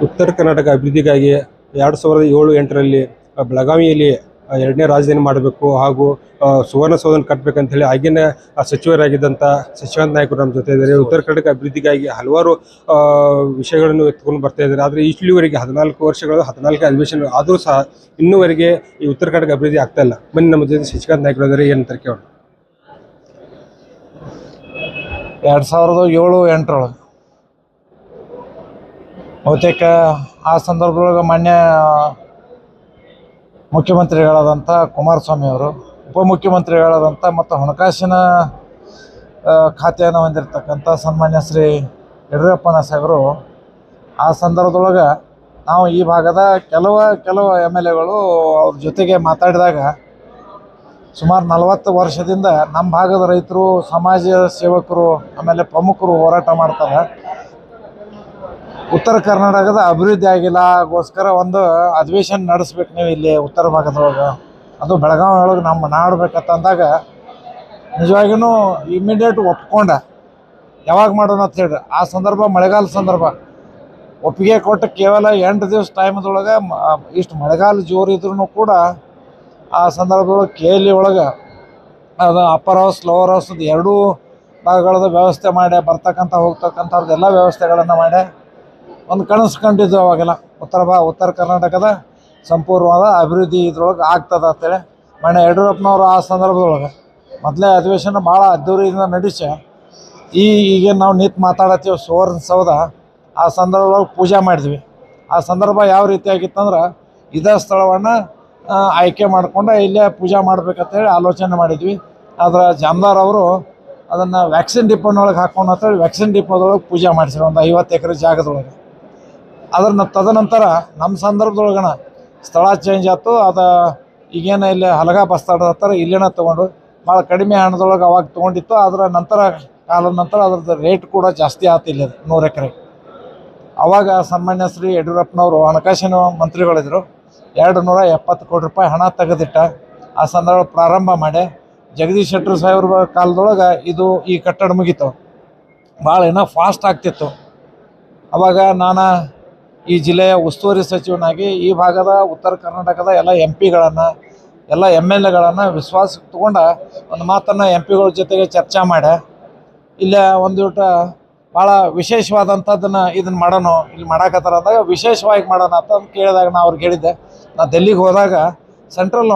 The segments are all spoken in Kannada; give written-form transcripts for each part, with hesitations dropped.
ಉತ್ತರ ಕರ್ನಾಟಕ ಅಭಿವೃದ್ಧಿಗಾಗಿ 2007-8ರಲ್ಲಿ ಬೆಳಗಾವಿಯಲ್ಲಿ ಎರಡನೇ ರಾಜಧಾನಿ ಮಾಡಬೇಕು ಹಾಗೂ ಸುವರ್ಣಸೌಧ ಕಟ್ಟಬೇಕಂತ ಹೇಳಿ ಆಗಿನ ಸಚಿವರಾಗಿದ್ದಂಥ ಶಶಿಕಾಂತ್ ನಾಯ್ಕರು ನಮ್ಮ ಜೊತೆ ಇದ್ದಾರೆ. ಉತ್ತರ ಕರ್ನಾಟಕ ಅಭಿವೃದ್ಧಿಗಾಗಿ ಹಲವಾರು ವಿಷಯಗಳನ್ನು ಎತ್ಕೊಂಡು ಬರ್ತಾ ಇದ್ದಾರೆ. ಆದರೆ ಇಲ್ಲಿವರೆಗೆ 14 ವರ್ಷಗಳು 14 ಅಧಿವೇಶನ ಆದರೂ ಸಹ ಇನ್ನೂವರೆಗೆ ಈ ಉತ್ತರ ಕರ್ನಾಟಕ ಅಭಿವೃದ್ಧಿ ಆಗ್ತಾ ಇಲ್ಲ. ಬನ್ನಿ ನಮ್ಮ ಜೊತೆ ಶಶಿಕಾಂತ್ ನಾಯ್ಕರು ಇದ್ದಾರೆ, ಏನಂತಾರೆ ಕೇಳೋಣ. 2007-8 ಬಹುತೇಕ ಆ ಸಂದರ್ಭದೊಳಗೆ ಮಾನ್ಯ ಮುಖ್ಯಮಂತ್ರಿಗಳಾದಂಥ ಕುಮಾರಸ್ವಾಮಿ ಅವರು, ಉಪಮುಖ್ಯಮಂತ್ರಿಗಳಾದಂಥ ಮತ್ತು ಹಣಕಾಸಿನ ಖಾತೆಯನ್ನು ಹೊಂದಿರತಕ್ಕಂಥ ಸನ್ಮಾನ್ಯ ಶ್ರೀ ಯಡಿಯೂರಪ್ಪನ ಸಾಹೇಬರು ಆ ಸಂದರ್ಭದೊಳಗೆ ನಾವು ಈ ಭಾಗದ ಕೆಲವು MLAಗಳು ಅವ್ರ ಜೊತೆಗೆ ಮಾತಾಡಿದಾಗ ಸುಮಾರು 40 ವರ್ಷದಿಂದ ನಮ್ಮ ಭಾಗದ ರೈತರು, ಸಮಾಜ ಸೇವಕರು, ಆಮೇಲೆ ಪ್ರಮುಖರು ಹೋರಾಟ ಮಾಡ್ತಾರೆ. ಉತ್ತರ ಕರ್ನಾಟಕದ ಅಭಿವೃದ್ಧಿ ಆಗಿಲ್ಲ, ಗೋಸ್ಕರ ಒಂದು ಅಧಿವೇಶನ ನಡೆಸ್ಬೇಕು ನೀವು ಇಲ್ಲಿ ಉತ್ತರ ಭಾಗದೊಳಗೆ, ಅದು ಬೆಳಗಾವಿ ಒಳಗೆ ನಮ್ಮ ನಾಡ್ಬೇಕಂತಂದಾಗ ನಿಜವಾಗಿಯೂ ಇಮಿಡಿಯೇಟ್ ಒಪ್ಕೊಂಡ. ಯಾವಾಗ ಮಾಡೋಣ ಅಂತ ಹೇಳಿ ಆ ಸಂದರ್ಭ ಮಳೆಗಾಲ ಸಂದರ್ಭ ಒಪ್ಪಿಗೆ ಕೊಟ್ಟು ಕೇವಲ 8 ದಿವಸ ಟೈಮ್ದೊಳಗೆ ಇಷ್ಟು ಮಳೆಗಾಲ ಜೋರಿದ್ರೂ ಕೂಡ ಆ ಸಂದರ್ಭದೊಳಗೆ KLE ಒಳಗೆ ಅದು ಅಪ್ಪರ್ ಹೌಸ್ ಲೋವರ್ ಹೌಸ್ದು ಎರಡೂ ಭಾಗಗಳದ ವ್ಯವಸ್ಥೆ ಮಾಡಿ ಬರ್ತಕ್ಕಂಥ ಹೋಗ್ತಕ್ಕಂಥವ್ರದ್ದೆಲ್ಲ ವ್ಯವಸ್ಥೆಗಳನ್ನು ಮಾಡಿ ಒಂದು ಕನಸು ಕಂಡಿದ್ದು. ಅವಾಗೆಲ್ಲ ಉತ್ತರ ಕರ್ನಾಟಕದ ಸಂಪೂರ್ಣವಾದ ಅಭಿವೃದ್ಧಿ ಇದ್ರೊಳಗೆ ಆಗ್ತದೆ ಅಂತೇಳಿ ಮಾನ್ಯ ಯಡಿಯೂರಪ್ಪನವರು ಆ ಸಂದರ್ಭದೊಳಗೆ ಮೊದಲೇ ಅಧಿವೇಶನ ಭಾಳ ಅದ್ದೂರಿಯಿಂದ ನಡೆಸಿ ಈಗೇನು ನಾವು ನಿಂತು ಮಾತಾಡತ್ತೀವಿ ಸುವರ್ಣಸೌಧ, ಆ ಸಂದರ್ಭದೊಳಗೆ ಪೂಜೆ ಮಾಡಿದ್ವಿ. ಆ ಸಂದರ್ಭ ಯಾವ ರೀತಿಯಾಗಿತ್ತಂದ್ರೆ ಇದೇ ಸ್ಥಳವನ್ನು ಆಯ್ಕೆ ಮಾಡಿಕೊಂಡು ಇಲ್ಲೇ ಪೂಜೆ ಮಾಡ್ಬೇಕಂತೇಳಿ ಆಲೋಚನೆ ಮಾಡಿದ್ವಿ. ಆದರೆ ಜಾಮದಾರ್ ಅವರು ಅದನ್ನು ವ್ಯಾಕ್ಸಿನ್ ಡಿಪೋನೊಳಗೆ ಹಾಕೊಂಡು ಅಂತೇಳಿ ವ್ಯಾಕ್ಸಿನ್ ಡಿಪೋದೊಳಗೆ ಪೂಜೆ ಮಾಡಿಸಿದ್ರು ಒಂದು 50 ಎಕರೆ ಜಾಗದೊಳಗೆ. ತದನಂತರ ನಮ್ಮ ಸಂದರ್ಭದೊಳಗಣ ಸ್ಥಳ ಚೇಂಜ್ ಆಯ್ತು. ಅದು ಈಗೇನು ಇಲ್ಲಿ ಹಲಗ ಬಸ್ತಾಡ ಹತ್ತಾರ ಇಲ್ಲೇನ ತೊಗೊಂಡು ಭಾಳ ಕಡಿಮೆ ಹಣದೊಳಗೆ ಅವಾಗ ತೊಗೊಂಡಿತ್ತು. ಅದರ ಕಾಲದ ನಂತರ ಅದ್ರದ್ದು ರೇಟ್ ಕೂಡ ಜಾಸ್ತಿ ಆಯ್ತು. ಇಲ್ಲಿ 100 ಎಕರೆ ಅವಾಗ ಸನ್ಮಾನ್ಯ ಶ್ರೀ ಯಡಿಯೂರಪ್ಪನವರು ಹಣಕಾಸಿನ ಮಂತ್ರಿಗಳಿದ್ರು. 270 ಕೋಟಿ ರೂಪಾಯಿ ಹಣ ತೆಗೆದಿಟ್ಟ. ಆ ಸಂದರ್ಭ ಪ್ರಾರಂಭ ಮಾಡಿ ಜಗದೀಶ್ ಶೆಟ್ಟರ್ ಸಾಹೇಬ್ರ ಕಾಲದೊಳಗೆ ಈ ಕಟ್ಟಡ ಮುಗೀತು. ಭಾಳ ಏನೋ ಫಾಸ್ಟ್ ಆಗ್ತಿತ್ತು. ಅವಾಗ ನಾನು ಈ ಜಿಲ್ಲೆಯ ಉಸ್ತುವಾರಿ ಸಚಿವನಾಗಿ ಈ ಭಾಗದ ಉತ್ತರ ಕರ್ನಾಟಕದ ಎಲ್ಲ MPಗಳನ್ನು ಎಲ್ಲ MLAಗಳನ್ನು ವಿಶ್ವಾಸಕ್ಕೆ ತೊಗೊಂಡ ಒಂದು ಮಾತನ್ನು MPಗಳ ಜೊತೆಗೆ ಚರ್ಚೆ ಮಾಡಿ ಇಲ್ಲೇ ಒಂದು ಭಾಳ ವಿಶೇಷವಾದಂಥದ್ದನ್ನು ಮಾಡೋಣ, ಇಲ್ಲಿ ಮಾಡಾಕತ್ತಾರ ಅಂದಾಗ ವಿಶೇಷವಾಗಿ ಮಾಡೋಣ ಅಂತ ಕೇಳಿದಾಗ ನಾನು ಅವ್ರಿಗೆ ಹೇಳಿದ್ದೆ. ನಾನು ಡೆಲ್ಲಿಗೆ ಹೋದಾಗ ಸೆಂಟ್ರಲ್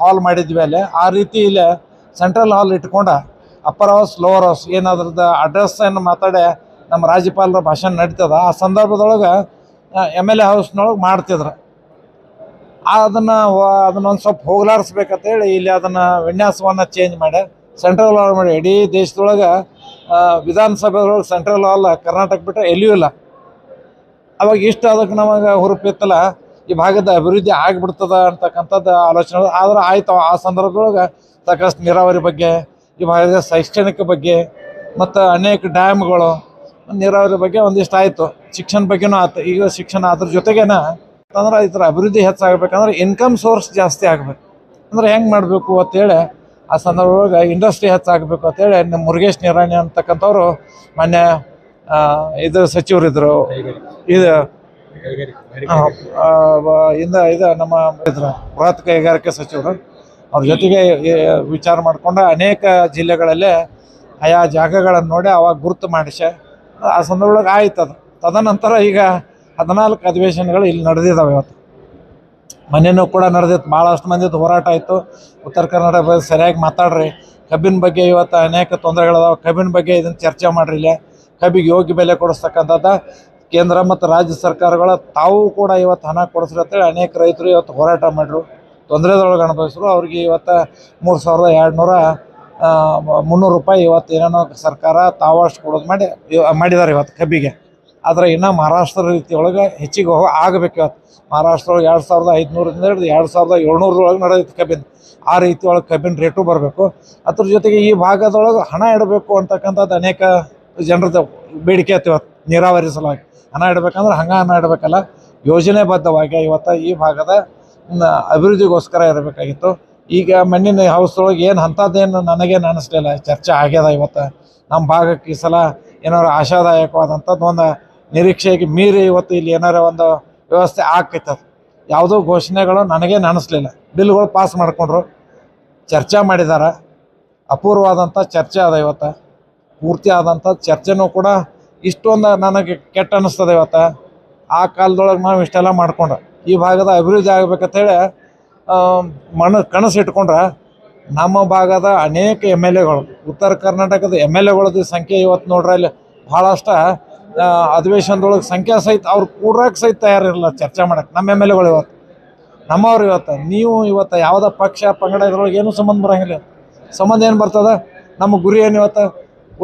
ಹಾಲ್ ಮಾಡಿದ್ವಿ ಅಲ್ಲಿ. ಆ ರೀತಿ ಇಲ್ಲೇ ಸೆಂಟ್ರಲ್ ಹಾಲ್ ಇಟ್ಕೊಂಡು ಅಪ್ಪರ್ ಹೌಸ್ ಲೋವರ್ ಹೌಸ್ ಏನಾದ್ರದ್ದು ಅಡ್ರೆಸ್ಸನ್ನು ಮಾತಾಡಿ ನಮ್ಮ ರಾಜ್ಯಪಾಲರ ಭಾಷಣ ನಡೀತದ. ಆ ಸಂದರ್ಭದೊಳಗೆ MLA ಹೌಸ್ನೊಳಗೆ ಮಾಡ್ತಿದ್ರು. ಅದನ್ನೊಂದು ಸ್ವಲ್ಪ ಹೋಗ್ಲಾಡಿಸ್ಬೇಕಂತೇಳಿ ಇಲ್ಲಿ ಅದನ್ನು ವಿನ್ಯಾಸವನ್ನು ಚೇಂಜ್ ಮಾಡಿ ಸೆಂಟ್ರಲ್ ಹಾಲ್ ಮಾಡಿ. ಇಡೀ ದೇಶದೊಳಗೆ ವಿಧಾನಸಭೆದೊಳಗೆ ಸೆಂಟ್ರಲ್ ಹಾಲ್ ಕರ್ನಾಟಕ ಬಿಟ್ಟರೆ ಎಲ್ಲಿಯೂ ಇಲ್ಲ. ಅವಾಗ ಅದಕ್ಕೆ ನಮಗೆ ಹುರುಪಿತ್ತಲ್ಲ, ಈ ಭಾಗದ ಅಭಿವೃದ್ಧಿ ಆಗಿಬಿಡ್ತದ ಅಂತಕ್ಕಂಥದ್ದು ಆಲೋಚನೆ. ಆದ್ರೆ ಆಯಿತು. ಆ ಸಂದರ್ಭದೊಳಗೆ ಸಾಕಷ್ಟು ನೀರಾವರಿ ಬಗ್ಗೆ, ಈ ಭಾಗದ ಶೈಕ್ಷಣಿಕ ಬಗ್ಗೆ ಮತ್ತು ಅನೇಕ ಡ್ಯಾಮ್ಗಳು, ನೀರಾವರಿ ಬಗ್ಗೆ ಒಂದಿಷ್ಟು ಆಯಿತು. ಶಿಕ್ಷಣ ಬಗ್ಗೆನೂ ಆಯ್ತು. ಈಗ ಶಿಕ್ಷಣ ಅದ್ರ ಜೊತೆಗೇನ ಅಂದ್ರೆ ಇದರ ಅಭಿವೃದ್ಧಿ ಹೆಚ್ಚಾಗಬೇಕಂದ್ರೆ ಇನ್ಕಮ್ ಸೋರ್ಸ್ ಜಾಸ್ತಿ ಆಗಬೇಕು. ಅಂದ್ರೆ ಹೆಂಗೆ ಮಾಡಬೇಕು ಅಂತೇಳಿ ಆ ಸಂದರ್ಭದೊಳಗೆ ಇಂಡಸ್ಟ್ರಿ ಹೆಚ್ಚಾಗಬೇಕು ಅಂತೇಳಿ ನಮ್ಮ ಮುರುಗೇಶ್ ನಿರಾಣಿ ಅಂತಕ್ಕಂಥವ್ರು ಮಾನ್ಯ ಸಚಿವರಿದ್ದರು. ನಮ್ಮ ಬೃಹತ್ ಕೈಗಾರಿಕೆ ಸಚಿವರು ಅವ್ರ ಜೊತೆಗೆ ವಿಚಾರ ಮಾಡಿಕೊಂಡು ಅನೇಕ ಜಿಲ್ಲೆಗಳಲ್ಲೇ ಆಯಾ ಜಾಗಗಳನ್ನು ನೋಡಿ ಅವಾಗ ಗುರುತು ಮಾಡಿಸಿ ಆ ಸಂದರ್ಭದೊಳಗೆ ಆಯ್ತು. ಅದು ತದನಂತರ ಈಗ 14 ಅಧಿವೇಶನಗಳು ಇಲ್ಲಿ ನಡೆದಿದ್ದಾವೆ. ಇವತ್ತು ಮನೆಯೂ ಕೂಡ ನಡೆದಿತ್ತು. ಭಾಳಷ್ಟು ಮಂದಿದ್ದು ಹೋರಾಟ ಆಯಿತು. ಉತ್ತರ ಕರ್ನಾಟಕ ಬಗ್ಗೆ ಸರಿಯಾಗಿ ಮಾತಾಡ್ರಿ, ಕಬ್ಬಿನ ಬಗ್ಗೆ ಇವತ್ತು ಅನೇಕ ತೊಂದರೆಗಳದಾವೆ, ಕಬ್ಬಿನ ಬಗ್ಗೆ ಇದನ್ನು ಚರ್ಚೆ ಮಾಡಿರಿ. ಇಲ್ಲೇ ಕಬ್ಬಿಗೆ ಯೋಗ್ಯ ಬೆಲೆ ಕೊಡಿಸ್ತಕ್ಕಂಥದ್ದು ಕೇಂದ್ರ ಮತ್ತು ರಾಜ್ಯ ಸರ್ಕಾರಗಳ ತಾವು ಕೂಡ ಇವತ್ತು ಹಣ ಕೊಡಿಸ್ರಿ ಅಂತೇಳಿ ಅನೇಕ ರೈತರು ಇವತ್ತು ಹೋರಾಟ ಮಾಡಿದ್ರು, ತೊಂದರೆದೊಳಗೆ ಅನುಭವಿಸಿದ್ರು. ಅವ್ರಿಗೆ ಇವತ್ತು 3200 ರೂಪಾಯಿ ಇವತ್ತು ಏನೇನೋ ಸರ್ಕಾರ ತಾವಷ್ಟು ಕೊಡೋದು ಮಾಡಿದ್ದಾರೆ ಇವತ್ತು ಕಬ್ಬಿಗೆ. ಆದರೆ ಇನ್ನು ಮಹಾರಾಷ್ಟ್ರ ರೀತಿಯೊಳಗೆ ಹೆಚ್ಚಿಗೆ ಆಗಬೇಕು. ಇವತ್ತು ಮಹಾರಾಷ್ಟ್ರ ಒಳಗೆ 2500ರಿಂದ ಹಿಡಿದು 2700 ನಡೆಯುತ್ತೆ ಕಬ್ಬಿನ. ಆ ರೀತಿ ಒಳಗೆ ಕಬ್ಬಿನ ರೇಟು ಬರಬೇಕು. ಅದ್ರ ಜೊತೆಗೆ ಈ ಭಾಗದೊಳಗೆ ಹಣ ಇಡಬೇಕು ಅಂತಕ್ಕಂಥದ್ದು ಅನೇಕ ಜನರದ್ದು ಬೇಡಿಕೆ ಆಯ್ತು. ಇವತ್ತು ನೀರಾವರಿ ಸಲುವಾಗಿ ಹಣ ಇಡಬೇಕಂದ್ರೆ ಹಣ ಇಡಬೇಕಲ್ಲ, ಯೋಜನೆಬದ್ಧವಾಗಿ ಇವತ್ತು ಈ ಭಾಗದ ಅಭಿವೃದ್ಧಿಗೋಸ್ಕರ ಇರಬೇಕಾಗಿತ್ತು. ಈಗ ಮಣ್ಣಿನ ಹೌಸ್ದೊಳಗೆ ಏನು ಅಂಥದ್ದೇನು ನನಗೇನು ಅನ್ನಿಸ್ಲಿಲ್ಲ. ಚರ್ಚೆ ಆಗ್ಯದ. ಇವತ್ತು ನಮ್ಮ ಭಾಗಕ್ಕೆ ಈ ಸಲ ಏನಾದ್ರು ಆಶಾದಾಯಕವಾದಂಥದ್ದು ಒಂದು ನಿರೀಕ್ಷೆಗೆ ಮೀರಿ ಇವತ್ತು ಇಲ್ಲಿ ಏನಾರ ಒಂದು ವ್ಯವಸ್ಥೆ ಆಗ್ತೈತೆ. ಯಾವುದೋ ಘೋಷಣೆಗಳು ನನಗೆ ನೆನೆಸ್ಲಿಲ್ಲ. ಬಿಲ್ಗಳು ಪಾಸ್ ಮಾಡಿಕೊಂಡ್ರು, ಚರ್ಚೆ ಮಾಡಿದ್ದಾರೆ. ಅಪೂರ್ವವಾದಂಥ ಚರ್ಚೆ ಅದ ಇವತ್ತು. ಪೂರ್ತಿ ಆದಂಥ ಚರ್ಚೆನೂ ಕೂಡ ಇಷ್ಟೊಂದು ನನಗೆ ಕೆಟ್ಟ ಅನ್ನಿಸ್ತದೆ ಇವತ್ತು. ಆ ಕಾಲದೊಳಗೆ ನಾವು ಇಷ್ಟೆಲ್ಲ ಮಾಡ್ಕೊಂಡ್ರೆ ಈ ಭಾಗದ ಅಭಿವೃದ್ಧಿ ಆಗ್ಬೇಕಂತೇಳಿ ಕನಸು ಇಟ್ಕೊಂಡ್ರೆ ನಮ್ಮ ಭಾಗದ ಅನೇಕ MLAಗಳು, ಉತ್ತರ ಕರ್ನಾಟಕದ MLAಗಳದ್ದು ಸಂಖ್ಯೆ ಇವತ್ತು ನೋಡ್ರೆ ಅಲ್ಲಿ ಭಾಳಷ್ಟು ಅಧಿವೇಶನದೊಳಗೆ ಸಂಖ್ಯಾ ಸಹಿತ ಅವ್ರು ಕೂಡಕ್ಕೆ ಸಹಿತ ತಯಾರಿರಲ್ಲ ಚರ್ಚೆ ಮಾಡಕ್ಕೆ. ನಮ್ಮ MLAಗಳು ಇವತ್ತು ನಮ್ಮವ್ರು ಇವತ್ತು ನೀವು ಇವತ್ತು ಯಾವುದೇ ಪಕ್ಷ ಪಂಗಡ ಇದ್ರೊಳಗೆ ಏನೂ ಸಂಬಂಧ ಬರೋಂಗಿಲ್ಲ. ಸಂಬಂಧ ಏನು ಬರ್ತದೆ? ನಮ್ಮ ಗುರಿ ಏನು ಇವತ್ತು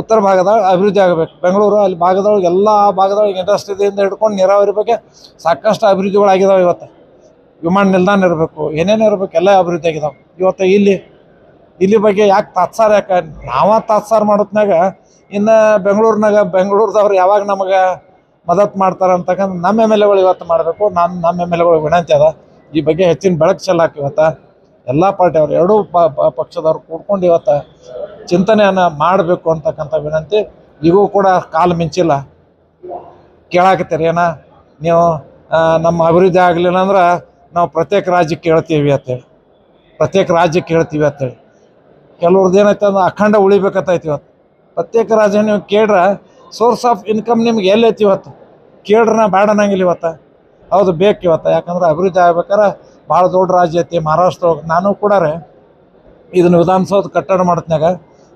ಉತ್ತರ ಭಾಗದಾಗ ಅಭಿವೃದ್ಧಿ ಆಗಬೇಕು. ಬೆಂಗಳೂರು ಅಲ್ಲಿ ಭಾಗದೊಳಗೆ ಎಲ್ಲ ಭಾಗದೊಳಗೆ ಇಂಡಸ್ಟ್ರಿಯಿಂದ ಹಿಡ್ಕೊಂಡು ನೀರಾವರಿ ಬಗ್ಗೆ ಸಾಕಷ್ಟು ಅಭಿವೃದ್ಧಿಗಳಾಗಿದ್ದಾವೆ. ಇವತ್ತು ವಿಮಾನ ನಿಲ್ದಾಣ ಇರಬೇಕು, ಏನೇನು ಇರಬೇಕು, ಎಲ್ಲ ಅಭಿವೃದ್ಧಿ ಆಗಿದಾವೆ. ಇವತ್ತು ಇಲ್ಲಿ ಬಗ್ಗೆ ಯಾಕೆ ತಾತ್ಸಾರ? ಯಾಕೆ ತಾತ್ಸಾರ ಮಾಡೋತ್ನಾಗ ಇನ್ನು ಬೆಂಗಳೂರದವ್ರು ಯಾವಾಗ ನಮಗೆ ಮದತ್ ಮಾಡ್ತಾರೆ ಅಂತಕ್ಕಂಥ ನಮ್ಮ MLAಗಳು ಇವತ್ತು ಮಾಡಬೇಕು. ನಮ್ಮ MLAಗಳು ವಿನಂತಿ ಅದ ಈ ಬಗ್ಗೆ ಹೆಚ್ಚಿನ ಬೆಳಕು ಚೆಲ್ಲಾಕ ಇವತ್ತು ಎಲ್ಲ ಪಾರ್ಟಿಯವರು ಎರಡೂ ಪಕ್ಷದವ್ರು ಕೂಡ್ಕೊಂಡು ಇವತ್ತು ಚಿಂತನೆಯನ್ನು ಮಾಡಬೇಕು ಅಂತಕ್ಕಂಥ ವಿನಂತಿ. ಈಗೂ ಕೂಡ ಕಾಲು ಮಿಂಚಿಲ್ಲ. ಕೇಳಾಕತ್ತೀರಿ ಏನ ನೀವು ನಮ್ಮ ಅಭಿವೃದ್ಧಿ ಆಗಲಿಲ್ಲ ಅಂದ್ರೆ ನಾವು ಪ್ರತ್ಯೇಕ ರಾಜ್ಯಕ್ಕೆ ಹೇಳ್ತೀವಿ ಅಂತೇಳಿ ಕೆಲವ್ರದ್ದು ಏನೈತೆ ಅಂದ್ರೆ ಅಖಂಡ ಉಳಿಬೇಕಂತೈತಿ. ಇವತ್ತು ಪ್ರತ್ಯೇಕ ರಾಜ್ಯ ನೀವು ಕೇಳ್ರೆ ಸೋರ್ಸ್ ಆಫ್ ಇನ್ಕಮ್ ನಿಮ್ಗೆ ಎಲ್ಲೈತಿ ಇವತ್ತು ಕೇಳ್ರೆ ಬೇಡ ಅನ್ನಂಗಿಲ್ಲ ಇವತ್ತು. ಹೌದು ಬೇಕು ಇವತ್ತು, ಯಾಕಂದ್ರೆ ಅಭಿವೃದ್ಧಿ ಆಗ್ಬೇಕಾರೆ ಭಾಳ ದೊಡ್ಡ ರಾಜ್ಯ ಐತಿ ಮಹಾರಾಷ್ಟ್ರ. ನಾನು ಕೂಡ ಇದನ್ನು ವಿಧಾನಸೌಧ ಕಟ್ಟಡ ಮಾಡೋತ್ನಾಗ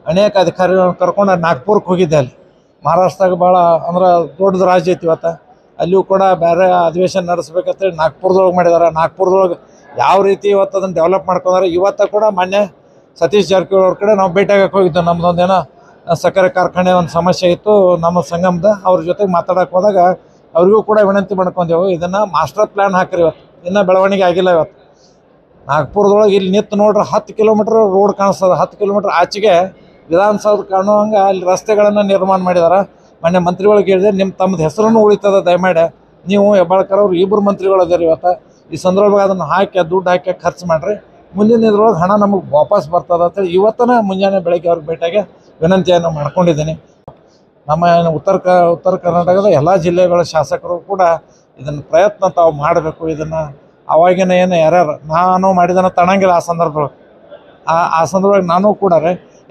ಅನೇಕ ಅಧಿಕಾರಿಗಳನ್ನ ಕರ್ಕೊಂಡು ನಾಗ್ಪುರಕ್ಕೆ ಹೋಗಿದ್ದೆ. ಅಲ್ಲಿ ಮಹಾರಾಷ್ಟ್ರದಾಗ ಭಾಳ ಅಂದ್ರೆ ದೊಡ್ಡದು ರಾಜ್ಯ ಐತಿ ಇವತ್ತು. ಅಲ್ಲಿಯೂ ಕೂಡ ಬೇರೆ ಅಧಿವೇಶನ ನಡೆಸ್ಬೇಕಂತೇಳಿ ನಾಗ್ಪುರದೊಳಗೆ ಮಾಡಿದ್ದಾರೆ. ನಾಗ್ಪುರದೊಳಗೆ ಯಾವ ರೀತಿ ಇವತ್ತು ಅದನ್ನು ಡೆವಲಪ್ ಮಾಡ್ಕೊಂಡಾರೆ. ಇವತ್ತು ಕೂಡ ಮೊನ್ನೆ ಸತೀಶ್ ಜಾರಕಿಹೊಳಿ ಅವ್ರ ಕಡೆ ನಾವು ಭೇಟಿ ಆಗಕ್ಕೆ ಹೋಗಿದ್ದೆವು. ನಮ್ಮದೊಂದೇನೋ ಸಕ್ಕರೆ ಕಾರ್ಖಾನೆ ಒಂದು ಸಮಸ್ಯೆ ಇತ್ತು ನಮ್ಮ ಸಂಗಮದ. ಅವ್ರ ಜೊತೆಗೆ ಮಾತಾಡೋಕೆ ಹೋದಾಗ ಅವ್ರಿಗೂ ಕೂಡ ವಿನಂತಿ ಮಾಡ್ಕೊಂಡೆವು, ಇದನ್ನು ಮಾಸ್ಟರ್ ಪ್ಲ್ಯಾನ್ ಹಾಕಿರಿ. ಇವತ್ತು ಇನ್ನೂ ಬೆಳವಣಿಗೆ ಆಗಿಲ್ಲ. ಇವತ್ತು ನಾಗ್ಪುರದೊಳಗೆ ಇಲ್ಲಿ ನಿಂತು ನೋಡ್ರೆ 10 ಕಿಲೋಮೀಟ್ರ್ ರೋಡ್ ಕಾಣಿಸ್ತದೆ. 10 ಕಿಲೋಮೀಟ್ರ್ ಆಚೆಗೆ ವಿಧಾನಸೌಧ ಕಾಣುವಂಗೆ ಅಲ್ಲಿ ರಸ್ತೆಗಳನ್ನು ನಿರ್ಮಾಣ ಮಾಡಿದ್ದಾರೆ. ಮೊನ್ನೆ ಮಂತ್ರಿಗಳಿಗೆ ಹೇಳಿದೆ, ತಮ್ಮದು ಹೆಸರನ್ನು ಉಳಿತದೆ, ದಯಮಾಡಿ ನೀವು ಹೆಬ್ಬಾಳ್ಕರ್ ಅವ್ರು 2 ಮಂತ್ರಿಗಳು ಅದಾರೆ ಇವತ್ತು. ಈ ಸಂದರ್ಭದಾಗ ಅದನ್ನು ದುಡ್ಡು ಹಾಕಿ ಖರ್ಚು ಮಾಡಿರಿ, ಮುಂದಿನ ಇದ್ರೊಳಗೆ ಹಣ ನಮಗೆ ವಾಪಸ್ ಬರ್ತದೆ ಅಂತೇಳಿ ಇವತ್ತನ ಮುಂಜಾನೆ ಬೆಳಗ್ಗೆ ಅವ್ರಿಗೆ ಭೇಟಿಯಾಗಿ ವಿನಂತಿಯನ್ನು ಮಾಡ್ಕೊಂಡಿದ್ದೀನಿ. ನಮ್ಮ ಉತ್ತರ ಕರ್ನಾಟಕದ ಎಲ್ಲ ಜಿಲ್ಲೆಗಳ ಶಾಸಕರು ಕೂಡ ಇದನ್ನು ಪ್ರಯತ್ನ ತಾವು ಮಾಡಬೇಕು. ಇದನ್ನು ಅವಾಗಿನ ಯಾರ್ಯಾರು ನಾನು ಮಾಡಿದನ್ನು ತಣಂಗಿಲ್ಲ ಆ ಸಂದರ್ಭದೊಳಗೆ. ಆ ಸಂದರ್ಭದಲ್ಲಿ ನಾನು ಕೂಡ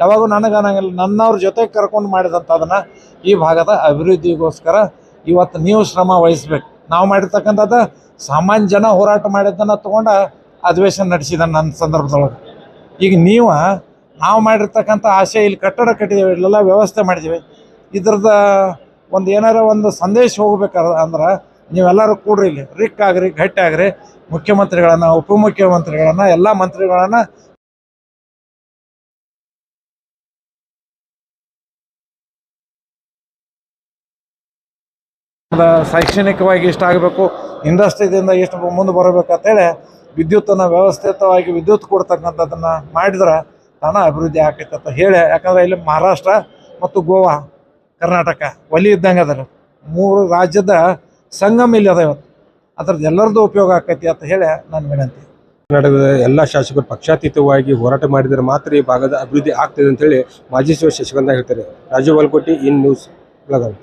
ಯಾವಾಗೂ ನನಗನ್ನಂಗಿಲ್ಲ, ನನ್ನವ್ರ ಜೊತೆ ಕರ್ಕೊಂಡು ಮಾಡಿದಂಥ ಅದನ್ನು ಈ ಭಾಗದ ಅಭಿವೃದ್ಧಿಗೋಸ್ಕರ ಇವತ್ತು ನೀವು ಶ್ರಮ ವಹಿಸ್ಬೇಕು. ನಾವು ಮಾಡಿರ್ತಕ್ಕಂಥದ್ದು ಸಾಮಾನ್ಯ ಜನ ಹೋರಾಟ ಮಾಡಿದ್ದನ್ನು ತೊಗೊಂಡು ಅಧಿವೇಶನ ನಡೆಸಿದ ನನ್ನ ಸಂದರ್ಭದೊಳಗೆ. ಈಗ ನಾವು ಮಾಡಿರ್ತಕ್ಕಂಥ ಆಶೆ ಇಲ್ಲಿ ಕಟ್ಟಡ ಕಟ್ಟಿದ್ದೇವೆ, ಇಲ್ಲೆಲ್ಲ ವ್ಯವಸ್ಥೆ ಮಾಡಿದ್ದೀವಿ. ಇದ್ರದ್ದು ಒಂದು ಏನಾರ ಒಂದು ಸಂದೇಶ ಹೋಗ್ಬೇಕಾದ್ರೆ ಅಂದ್ರೆ ನೀವೆಲ್ಲರೂ ಕೂಡ್ರಿ, ಇಲ್ಲಿ ರಿಕ್ ಆಗ್ರಿ, ಗಟ್ಟಿ ಆಗ್ರಿ, ಮುಖ್ಯಮಂತ್ರಿಗಳನ್ನು, ಉಪಮುಖ್ಯಮಂತ್ರಿಗಳನ್ನು, ಎಲ್ಲ ಮಂತ್ರಿಗಳನ್ನು ಶೈಕ್ಷಣಿಕವಾಗಿ ಇಷ್ಟ ಆಗಬೇಕು, ಇಂಡಸ್ಟ್ರಿದಿಂದ ಎಷ್ಟು ಮುಂದೆ ಬರಬೇಕಂತೇಳಿ ವಿದ್ಯುತ್ತನ್ನು ವ್ಯವಸ್ಥಿತವಾಗಿ ವಿದ್ಯುತ್ ಕೊಡ್ತಕ್ಕಂಥದ್ದನ್ನು ಮಾಡಿದ್ರೆ ತಾನೇ ಅಭಿವೃದ್ಧಿ ಆಕೈತೆ ಅಂತ ಹೇಳಿ. ಯಾಕಂದರೆ ಇಲ್ಲಿ ಮಹಾರಾಷ್ಟ್ರ ಮತ್ತು ಗೋವಾ, ಕರ್ನಾಟಕ ಒಲಿ ಇದ್ದಂಗೆ ಅದ. 3 ರಾಜ್ಯದ ಸಂಗಮ ಇಲ್ಲಿ ಅದ. ಇವತ್ತು ಅದ್ರದ್ದು ಎಲ್ಲರದ್ದು ಉಪಯೋಗ ಆಕೈತಿ ಅಂತ ಹೇಳಿ ನನ್ನ ವಿನಂತಿ. ಕರ್ನಾಟಕದ ಎಲ್ಲ ಶಾಸಕರು ಪಕ್ಷಾತೀತವಾಗಿ ಹೋರಾಟ ಮಾಡಿದರೆ ಮಾತ್ರ ಈ ಭಾಗದ ಅಭಿವೃದ್ಧಿ ಆಗ್ತದೆ ಅಂತೇಳಿ ಮಾಜಿ ಸಚಿವ ಶಶಿಕಾಂತ್ ಹೇಳ್ತಾರೆ. Raju Balkoti, in news, Belagavi.